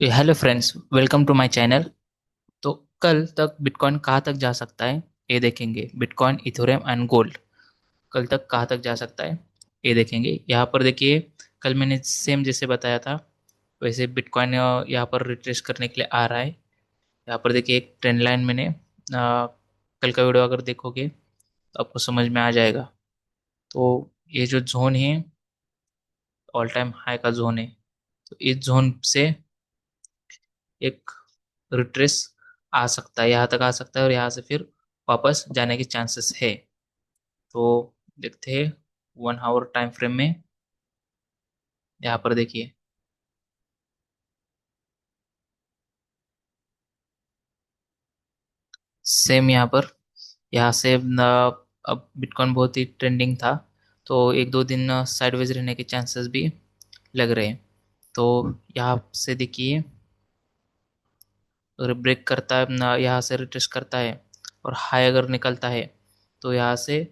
Hello friends, welcome to my channel. तो कल तक बिटकॉइन कहाँ तक जा सकता है ये देखेंगे। बिटकॉइन, इथेरियम एंड गोल्ड कल तक कहाँ तक जा सकता है ये देखेंगे। यहाँ पर देखिए, कल मैंने सेम जैसे बताया था वैसे बिटकॉइन यहाँ पर रिट्रेस करने के लिए आ रहा है। यहाँ पर देखिए एक ट्रेंड लाइन मैंने कल का वीडियो अगर देखोगे तो आपको समझ में आ जाएगा। तो ये जो जोन है ऑल टाइम हाई का जोन है। तो इस जोन से एक रिट्रेस आ सकता है, यहाँ तक आ सकता है और यहाँ से फिर वापस जाने के चांसेस है। तो देखते हैं 1 आवर टाइम फ्रेम में। यहाँ पर देखिए सेम यहाँ पर, यहाँ से अब बिटकॉइन बहुत ही ट्रेंडिंग था, तो एक दो दिन साइडवेज रहने के चांसेस भी लग रहे हैं। तो यहाँ से देखिए, अगर ब्रेक करता है यहाँ से रिट्रेस करता है और हाई अगर निकलता है तो यहाँ से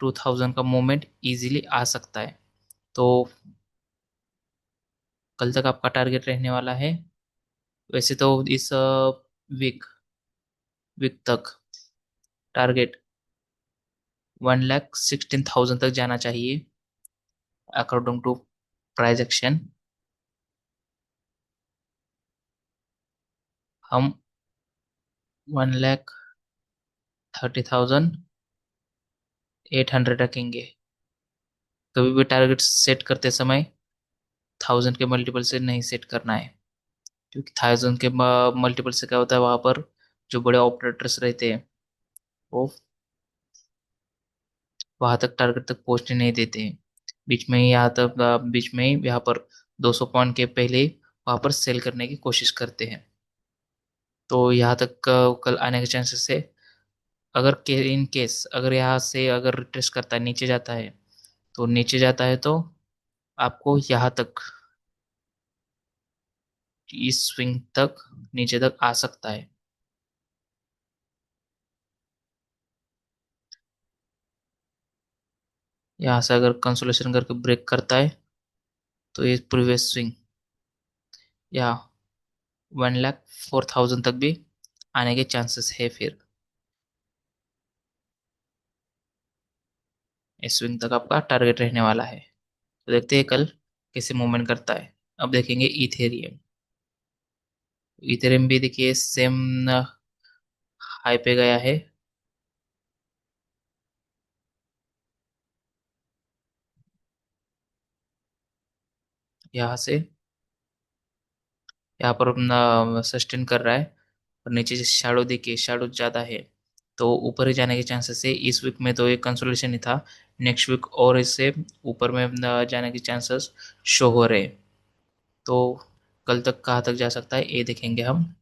2000 का मूवमेंट इजीली आ सकता है। तो कल तक आपका टारगेट रहने वाला है। वैसे तो इस वीक वीक तक टारगेट 1,16,000 तक जाना चाहिए अकॉर्डिंग टू प्राइस एक्शन। हम 1,30,800 रखेंगे। कभी भी टारगेट सेट करते समय 1000 के मल्टीपल से नहीं सेट करना है, क्योंकि 1000 के मल्टीपल से क्या होता है, वहां पर जो बड़े ऑपरेटर्स रहते हैं वो वहां तक टारगेट तक पहुंचने नहीं देते हैं। बीच में ही यहाँ तक बीच में ही यहाँ पर 200 पॉइंट के पहले ही वहां पर सेल करने की कोशिश करते हैं। तो यहाँ तक कल आने के चांसेस है। अगर इन केस अगर यहाँ से अगर रिट्रेस करता है, नीचे जाता है, तो नीचे जाता है तो आपको यहाँ तक, इस स्विंग तक नीचे तक आ सकता है। यहाँ से अगर कंसोलेशन करके ब्रेक करता है तो ये प्रीवियस स्विंग या 1,04,000 तक भी आने के चांसेस है। फिर इस स्विंग तक आपका टारगेट रहने वाला है। तो देखते हैं कल कैसे मूवमेंट करता है। अब देखेंगे इथेरियम। इथेरियम भी देखिए सेम हाई पे गया है। यहाँ से यहाँ पर सस्टेन कर रहा है और नीचे से शैडो देखिए, शैडो ज़्यादा है तो ऊपर ही जाने के चांसेस है। इस वीक में तो एक कंसोलेशन ही था, नेक्स्ट वीक और इससे ऊपर में जाने के चांसेस शो हो रहे हैं। तो कल तक कहाँ तक जा सकता है ये देखेंगे हम।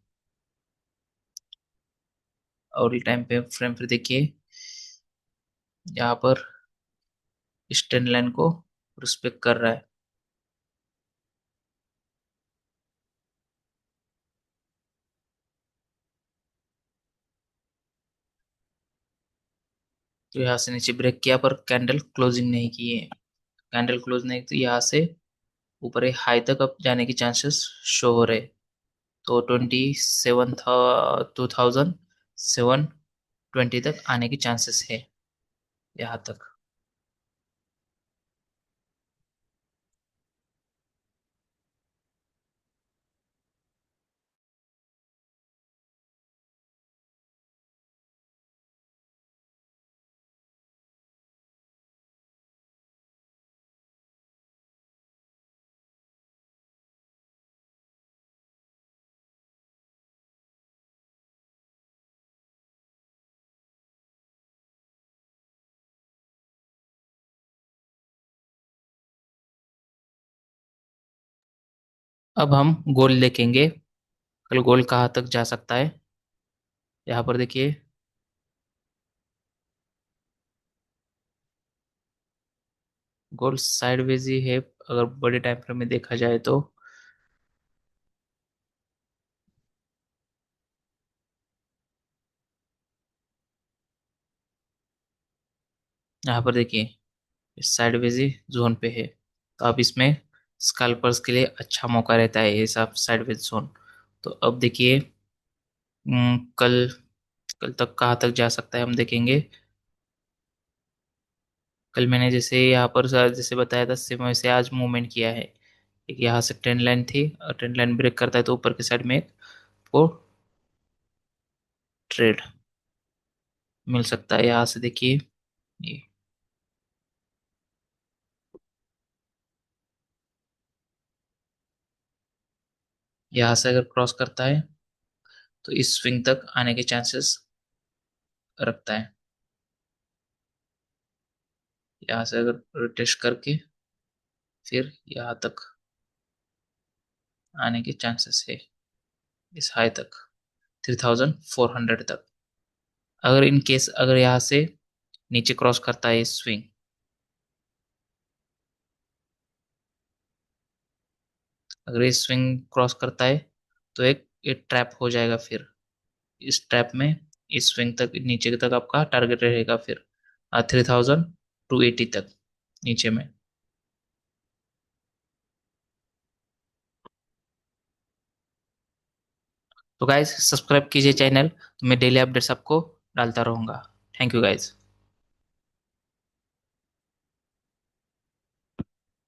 और ये टाइम पे फ्रेम फिर देखिए, यहाँ पर इस ट्रेंड लाइन को रिस्पेक्ट कर रहा है। तो यहाँ से नीचे ब्रेक किया पर कैंडल क्लोजिंग नहीं की है। कैंडल क्लोज नहीं तो यहाँ से ऊपर हाई तक अब जाने की चांसेस शो हो रहे। तो 27 था, 2720 तक आने की चांसेस है यहाँ तक। अब हम गोल्ड देखेंगे, कल गोल्ड कहाँ तक जा सकता है। यहाँ पर देखिए गोल्ड साइडवेज ही है अगर बड़े टाइम फ्रेम में देखा जाए तो। यहाँ पर देखिए साइडवेज ही जोन पे है, तो अब इसमें स्कैल्पर्स के लिए अच्छा मौका रहता है ये सब साइडवेज जोन। तो अब देखिए, कल कल तक कहाँ तक जा सकता है हम देखेंगे। कल मैंने जैसे यहाँ पर जैसे बताया था, सेम वैसे आज मूवमेंट किया है। एक यहाँ से ट्रेंड लाइन थी, और ट्रेंड लाइन ब्रेक करता है तो ऊपर की साइड में एक वो ट्रेड मिल सकता है। यहाँ से देखिए, ये यहाँ से अगर क्रॉस करता है तो इस स्विंग तक आने के चांसेस रखता है। यहाँ से अगर टेस्ट करके फिर यहाँ तक आने के चांसेस है, इस हाई तक 3400 तक। अगर इन केस अगर यहाँ से नीचे क्रॉस करता है इस स्विंग, अगर ये स्विंग क्रॉस करता है तो एक ट्रैप हो जाएगा। फिर इस ट्रैप में इस स्विंग तक नीचे तक आपका टारगेट रहेगा, फिर 3280 तक नीचे में। तो गाइज सब्सक्राइब कीजिए चैनल, तो मैं डेली अपडेट्स आपको डालता रहूंगा। Thank you guys.